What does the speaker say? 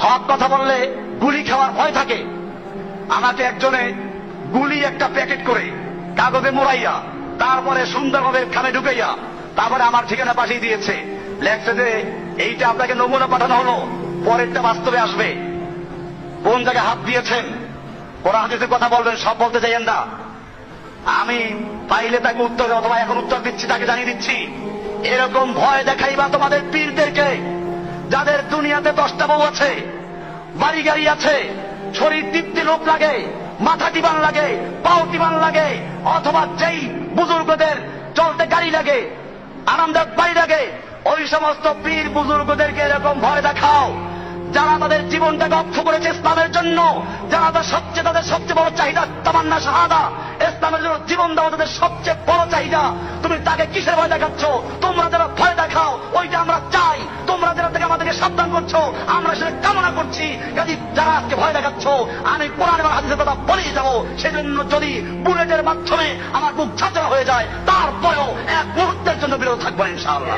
হক কথা বললে গুলি খাওয়ার ভয় থাকে। আমাকে একজনে গুলি একটা প্যাকেট করে কাগজে মোড়াইয়া তারপরে সুন্দরভাবে খামে ঢুকাইয়া তারপরে আমার ঠিকানা পাঠিয়ে দিয়েছে। লেখছে যে এইটা আপনাকে নমুনা পাঠানো হলো, পরেরটা বাস্তবে আসবে। কোন জায়গায় হাত দিয়েছেন, কোরআন হাদিসের কথা বলবেন, সব বলতে চাইেন না। আমি পাইলে তাকে উত্তর, অথবা এখন উত্তর দিচ্ছি, তাকে জানিয়ে দিচ্ছি, এরকম ভয় দেখাইবা তোমাদের পীরদেরকে, যাদের দুনিয়াতে 10টা বউ আছে, বাড়ি গাড়ি আছে, শরীর তৃপ্তি লোক লাগে, মাথা টিবান লাগে, পাও টিবান লাগে, অথবা যেই বুজুর্গদের চলতে গাড়ি লাগে, আরামদায়ক বাড়ি লাগে, ওই সমস্ত পীর বুজুর্গদেরকে এরকম ভয় দেখাও যারা তাদের জীবনটাকে অক্ষ করেছে ইসলামের জন্য, যারা তাদের সবচেয়ে বড় চাহিদা তামান্না শাহাদা, ইসলামের জন্য জীবন দেওয়া তাদের সবচেয়ে বড় চাহিদা। তুমি তাকে কিসের ভয় দেখাচ্ছ? তোমরা যারা ভয় দেখাও ওইটা আমরা চাই, তোমরা যারা থেকে আমাদেরকে সাবধান করছো আমরা সেটা কামনা করছি। কাজে যারা আজকে ভয় দেখাচ্ছ, আমি কোরআন এবং হাদিসের কথা বলেই যাবো। সেজন্য যদি বুলেটের মাধ্যমে আমার বুক ঝাঁঝরা হয়ে যায়, তারপরেও এক মুহূর্তের জন্য বিরত থাকবো ইনশাআল্লাহ।